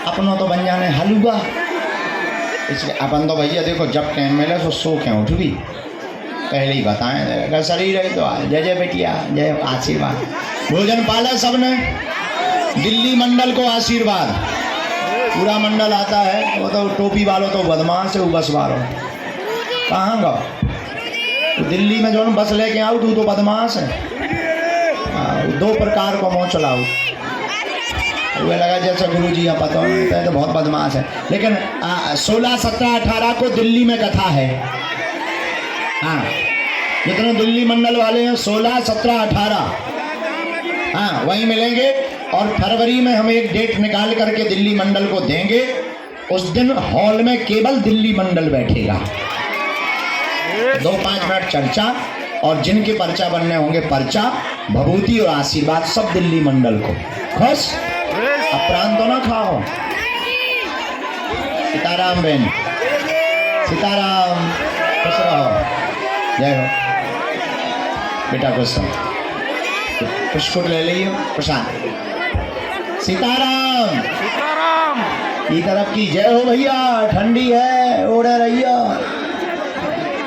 अपनों तो बन जाने हलवा। इसलिए अपन तो भैया देखो जब टाइम मिले तो सो के उठ भी पहले ही बताएं, अगर शरीर है तो जय जय बेटिया जय आशीर्वाद। भोजन पाला सबने, दिल्ली मंडल को आशीर्वाद। पूरा मंडल आता है वो तो टोपी वालों तो बदमाश है, वो बस वालों कहाँ गो तो दिल्ली में जो बस लेके आओ तू तो बदमाश है। दो प्रकार को मुँह चलाओ, वो लगा जैसे गुरु जी यहाँ पता नहीं तो बहुत बदमाश है। लेकिन 16, 17, 18 को दिल्ली में कथा है। हाँ जितने दिल्ली मंडल वाले हैं 16, 17, 18 हाँ वहीं मिलेंगे। और फरवरी में हम एक डेट निकाल करके दिल्ली मंडल को देंगे। उस दिन हॉल में केवल दिल्ली मंडल बैठेगा। 2-5 मिनट चर्चा और जिनके पर्चा बनने होंगे पर्चा, भभूति और आशीर्वाद सब दिल्ली मंडल को। खुश अपरांत तो ना खाओ। सीताराम बहन, सीताराम, खुश रहो, जय हो बेटा, खुश रहो। पुष्कुट ले लीजिए प्रसाद। सीताराम, सीताराम की तरफ की जय हो भैया। ठंडी है ओढ़े रहिया।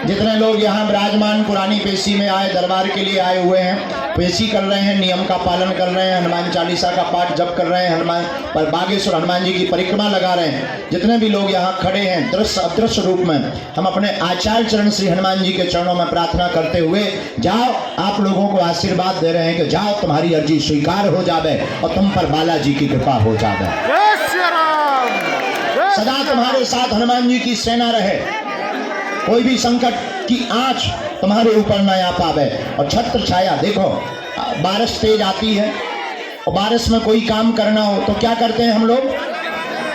जितने लोग यहाँ विराजमान पुरानी पेशी में आए, दरबार के लिए आए हुए हैं, पेशी कर रहे हैं, नियम का पालन कर रहे हैं, हनुमान चालीसा का पाठ जप कर रहे हैं, हनुमान पर बागेश्वर हनुमान जी की परिक्रमा लगा रहे हैं, जितने भी लोग यहाँ खड़े हैं दृश्य अदृश्य रूप में, हम अपने आचार्य चरण श्री हनुमान जी के चरणों में प्रार्थना करते हुए जाओ, आप लोगों को आशीर्वाद दे रहे हैं कि जाओ तुम्हारी अर्जी स्वीकार हो जावे और तुम पर बालाजी की कृपा हो जावे। सदा तुम्हारे साथ हनुमान जी की सेना रहे, कोई भी संकट की आंच तुम्हारे ऊपर न आ पावे। और छत्र छाया देखो, बारिश तेज आती है और बारिश में कोई काम करना हो तो क्या करते हैं हम लोग?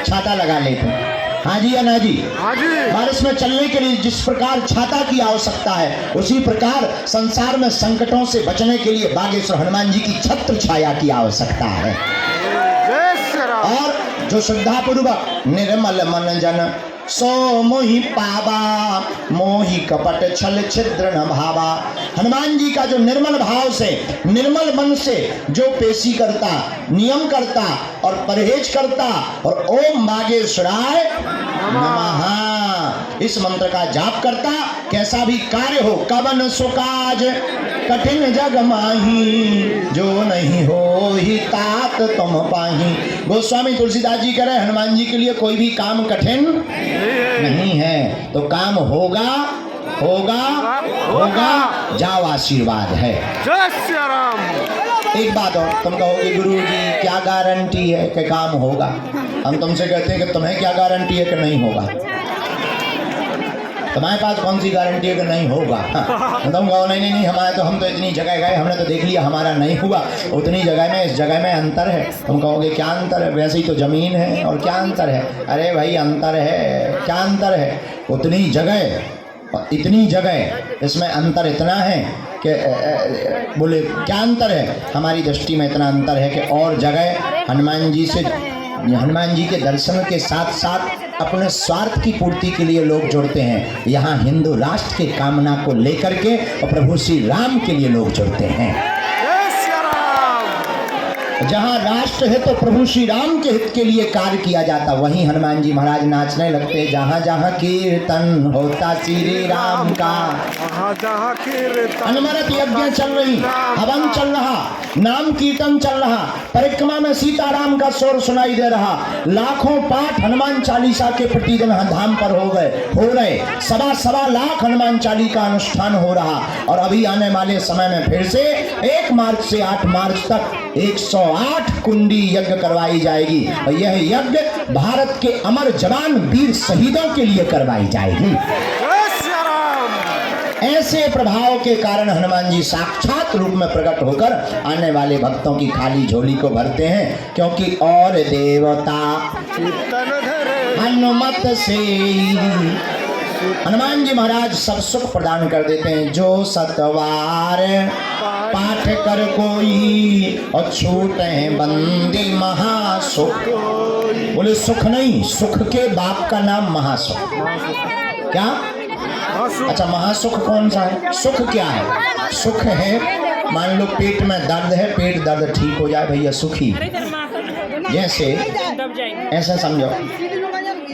छाता लगा लेते हैं। हाँ जी या ना जी? हाँ जी। बारिश में चलने के लिए जिस प्रकार छाता की आवश्यकता है, उसी प्रकार संसार में संकटों से बचने के लिए बागेश्वर हनुमान जी की छत्र छाया की आवश्यकता है। और जो श्रद्धा पूर्वक निर्मल मन जन सो मोहि पावा, मोहि कपट छल छिद्र न भावा। हनुमान जी का जो निर्मल भाव से, निर्मल मन से जो पेशी करता, नियम करता और परहेज करता और ओम बागेश्वराय नमः इस मंत्र का जाप करता, कैसा भी कार्य हो, कवन सुकाज कठिन जग माही, जो नहीं हो ही तात तुम पाही। गोस्वामी तुलसीदास जी कह रहे हनुमान जी के लिए कोई भी काम कठिन नहीं है, तो काम होगा होगा होगा, जाओ आशीर्वाद है। जय श्री राम। एक बात और, तुम कहोगे गुरु जी क्या गारंटी है कि काम होगा? हम तुमसे कहते हैं कि तुम्हें क्या गारंटी है कि नहीं होगा? तुम्हारे पास कौन सी गारंटी है कि नहीं होगा? तुम कहो नहीं नहीं नहीं हमारे तो, हम तो इतनी जगह गए, हमने तो देख लिया हमारा नहीं हुआ, उतनी जगह में इस जगह में अंतर है। तुम कहोगे क्या अंतर है? वैसे ही तो जमीन है, और क्या अंतर है? अरे भाई अंतर है, क्या अंतर है? उतनी जगह इतनी जगह, इसमें अंतर इतना है कि बोले क्या अंतर है? हमारी दृष्टि में इतना अंतर है कि और जगह हनुमान जी से, हनुमान जी के दर्शन के साथ साथ अपने स्वार्थ की पूर्ति के लिए लोग जुड़ते हैं। यहाँ हिंदू राष्ट्र के कामना को लेकर के और प्रभु श्री राम के लिए लोग जुड़ते हैं। जहाँ राष्ट्र है तो प्रभु श्री राम के हित के लिए कार्य किया जाता, वहीं हनुमान जी महाराज नाचने लगते। जहाँ जहाँ कीर्तन होता श्री राम का, जहाँ कीर्तन, अनवरत यज्ञ चल रही, हवन चल रहा, नाम कीर्तन चल रहा, परिक्रमा में सीताराम का शोर सुनाई दे रहा, लाखों पाठ हनुमान चालीसा के प्रतिदिन धाम पर हो रहे, 1.25 लाख हनुमान चालीसा का अनुष्ठान हो रहा। और अभी आने वाले समय में फिर से 1 मार्च से 8 मार्च तक 108 कुंडी यज्ञ करवाई जाएगी। और यह यज्ञ भारत के अमर जवान वीर शहीदों के लिए करवाई जाएगी। ऐसे प्रभाव के कारण हनुमान जी साक्षात रूप में प्रकट होकर आने वाले भक्तों की खाली झोली को भरते हैं, क्योंकि और देवता हनुमत से हनुमान जी महाराज सब सुख प्रदान कर देते हैं। जो सतवार पाठ कर कोई और छूटे बंदी महासुख। बोले सुख नहीं, सुख के बाप का नाम महासुख। क्या? अच्छा महासुख कौन सा है? सुख क्या है? सुख है मान लो पेट में दर्द है, पेट दर्द ठीक हो जाए भैया सुखी। जैसे ऐसा समझो,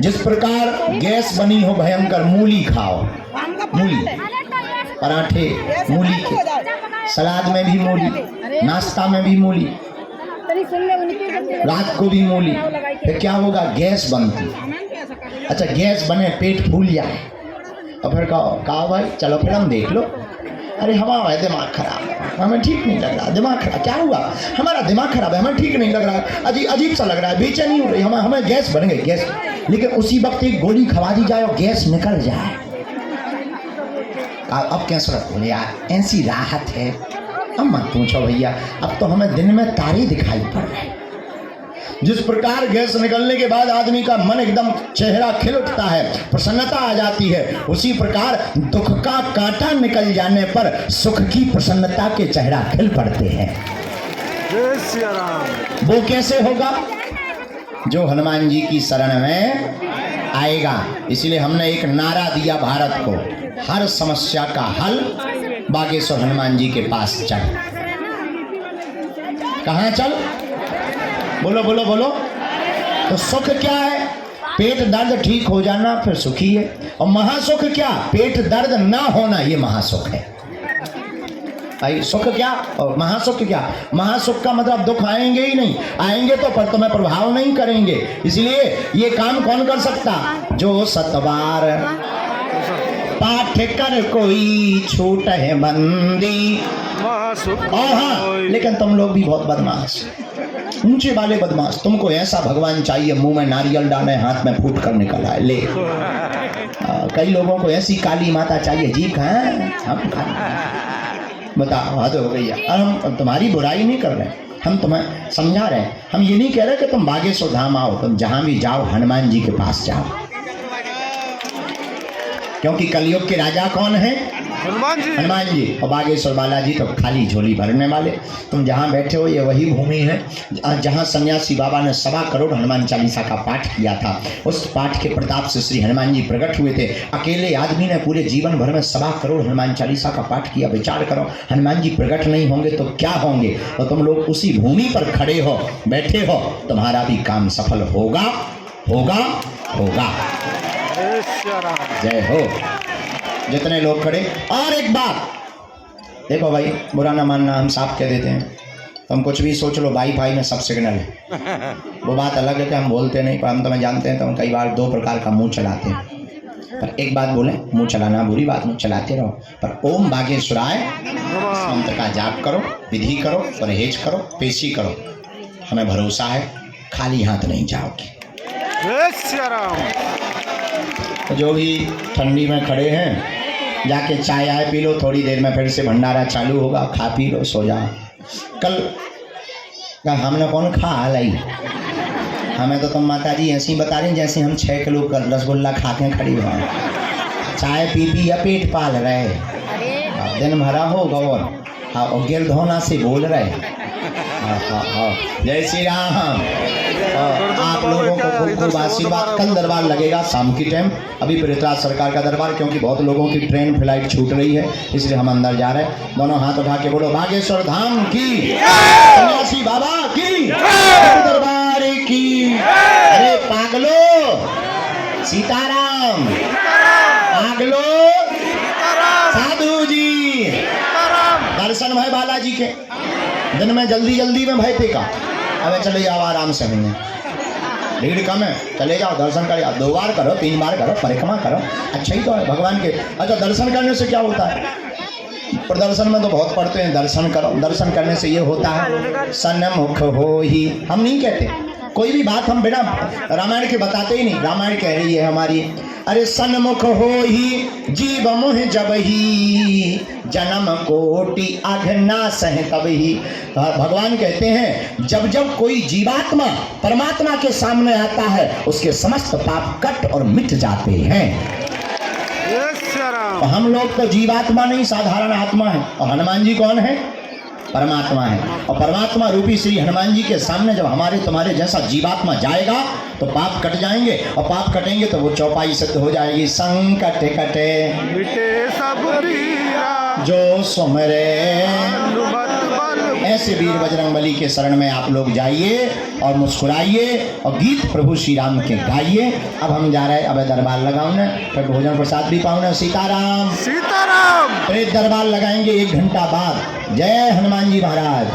जिस प्रकार गैस बनी हो भयंकर, मूली खाओ, मूली, पराठे मूली के, सलाद में भी मूली, नाश्ता में भी मूली, रात को भी मूली, फिर क्या होगा? गैस बनती। अच्छा गैस बने, पेट फूल जाए और फिर कहो भाई चलो फिर हम देख लो, अरे हमारा है दिमाग खराब, हमें ठीक नहीं लग रहा, दिमाग खराब, क्या हुआ? हमारा दिमाग खराब है, हमें ठीक नहीं लग रहा, अजीब सा लग रहा है, बेचैनी हो रही, हमें गैस बन गई, गैस। लेकिन उसी वक्त एक गोली खवा दी जाए और गैस निकल जाए, अब क्या सूरत? बोले यार ऐसी राहत है, अब मत पूछो भैया, अब तो हमें दिन में तारे दिखाई पड़ रहे हैं। जिस प्रकार गैस निकलने के बाद आदमी का मन एकदम चेहरा खिल उठता है, प्रसन्नता आ जाती है, उसी प्रकार दुख का कांटा निकल जाने पर सुख की प्रसन्नता के चेहरा खिल पड़ते हैं। वो कैसे होगा? जो हनुमान जी की शरण में आएगा। इसलिए हमने एक नारा दिया भारत को, हर समस्या का हल बागेश्वर हनुमान जी के पास चल। कहाँ चल? बोलो बोलो बोलो। तो सुख क्या है? पेट दर्द ठीक हो जाना फिर सुखी है। और महासुख क्या? पेट दर्द ना होना, ये महासुख है भाई। सुख क्या और महासुख क्या? महासुख का मतलब दुख आएंगे ही नहीं, आएंगे तो पर तुम्हें प्रभाव नहीं करेंगे। इसलिए ये काम कौन कर सकता? जो सतबार पाठ कर कोई छूट है बंदी। हाँ, लेकिन तुम लोग भी बहुत बदमाश, ऊंचे वाले बदमाश। तुमको ऐसा भगवान चाहिए मुंह में नारियल डाले, हाथ में फूट कर निकल आए, ले। कई लोगों को ऐसी काली माता चाहिए, जी खाएं हम खाएं। बताओ, हद हो गई है। हम तुम्हारी बुराई नहीं कर रहे, हम तुम्हें समझा रहे हैं। हम ये नहीं कह रहे कि तुम बागेश्वर धाम आओ, तुम जहां भी जाओ हनुमान जी के पास जाओ, क्योंकि कलयुग के राजा कौन है? हनुमान जी। हनुमान जी। और बागेश्वर बालाजी तो खाली झोली भरने वाले। तुम जहाँ बैठे हो ये वही भूमि है जहाँ सन्यासी बाबा ने 1.25 करोड़ हनुमान चालीसा का पाठ किया था। उस पाठ के प्रताप से श्री हनुमान जी प्रकट हुए थे। अकेले आदमी ने पूरे जीवन भर में 1.25 करोड़ हनुमान चालीसा का पाठ किया। विचार करो, हनुमान जी प्रकट नहीं होंगे तो क्या होंगे? और तुम लोग उसी भूमि पर खड़े हो, बैठे हो, तुम्हारा भी काम सफल होगा होगा होगा। जय हो। जितने लोग खड़े। और एक बात देखो भाई, बुरा ना मानना, हम साफ कह देते हैं। तुम कुछ भी सोच लो, भाई भाई में सब सिग्नल है। वो बात अलग है कि हम बोलते नहीं, पर हम तुम्हें जानते हैं। तो हम कई बार 2 प्रकार का मुंह चलाते हैं। पर एक बात बोले, मुंह चलाना बुरी बात, मुंह चलाते रहो, पर ओम बागेश्वराय मंत्र का जाप करो, विधि करो, परहेज करो, पेशी करो। हमें भरोसा है खाली हाथ नहीं जाओगे। जो भी ठंडी में खड़े हैं, जाके चाय आए पी लो, थोड़ी देर में फिर से भंडारा चालू होगा, खा पी लो, सो जाओ। कल हमने कौन खा लाई? हमें तो तुम माता जी ऐसी बता रही जैसे हम 6 किलो रसगुल्ला खा के खड़ी हो। चाय पी पी या पेट पाल रहे, दिन भरा हो गौर, हाँ, और गिर धोना से बोल रहे। जय श्री राम। आप लोगों को खूब खूब आशीर्वाद। कल दरबार लगेगा शाम की टाइम, अभी पृथ्वीराज सरकार का दरबार, क्योंकि बहुत लोगों की ट्रेन फ्लाइट छूट रही है, इसलिए हम अंदर जा रहे हैं। दोनों हाथ उठा के बोलो बागेश्वर धाम की, सन्यासी बाबा की, दरबार की। अरे पागलो सीताराम, पागलो साधु जी, दर्शन भाई बालाजी के। दिन में जल्दी जल्दी में भय थे का, अबे चले जाओ आराम से, नहीं भीड़ कम है, चले जाओ दर्शन कर, 2 बार करो, 3 बार करो, परिक्रमा करो, अच्छा ही तो है भगवान के। अच्छा, दर्शन करने से क्या होता है? प्रदर्शन में तो बहुत पढ़ते हैं, दर्शन करो। दर्शन करने से ये होता है सन्मुख हो ही। हम नहीं कहते कोई भी बात, हम बिना रामायण के बताते ही नहीं, रामायण कह रही है हमारी। अरे सन्मुख हो ही जीव मुह जब ही, जन्म कोटि अघना सह तब ही। भगवान कहते हैं जब जब कोई जीवात्मा परमात्मा के सामने आता है, उसके समस्त पाप कट और मिट जाते हैं। और हम लोग तो जीवात्मा नहीं, साधारण आत्मा है। और हनुमान जी कौन है? परमात्मा है। और परमात्मा रूपी श्री हनुमान जी के सामने जब हमारे तुम्हारे जैसा जीवात्मा जाएगा तो पाप कट जाएंगे, और पाप कटेंगे तो वो चौपाई सिद्ध हो जाएगी। संकट कटे मिटे सब पीरा, जो सुमरे ऐसे वीर बजरंगबली के शरण में आप लोग जाइए और मुस्कुराइए और गीत प्रभु श्री राम के गाइए। अब हम जा रहे हैं, अब दरबार लगाओ न, फिर भोजन प्रसाद भी पाओ न। सीताराम सीताराम। फिर दरबार लगाएंगे 1 घंटा बाद। जय हनुमान जी महाराज,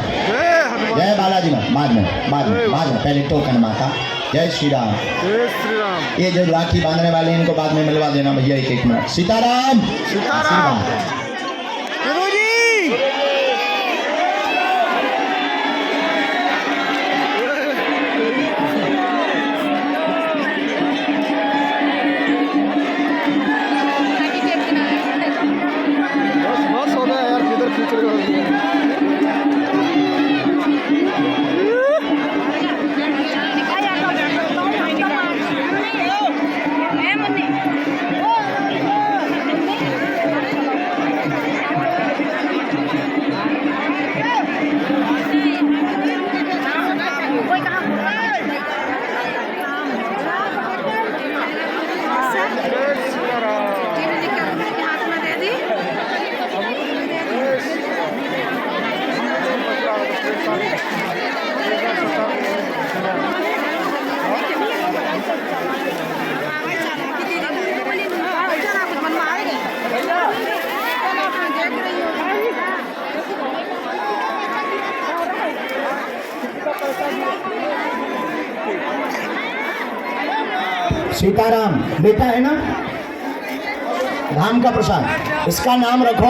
जय बालाजी महाराज। बाद में पहले टोकन माता। जय श्री राम। जय श्री राम। ये जो राखी बांधने वाले इनको बाद में मिलवा देना भैया, 1 मिनट। सीताराम सीताराम। गुरुजी। बस हो गया यार, किधर खींच रहे हो? सीताराम बेटा है ना, धाम का प्रसाद, इसका नाम रखो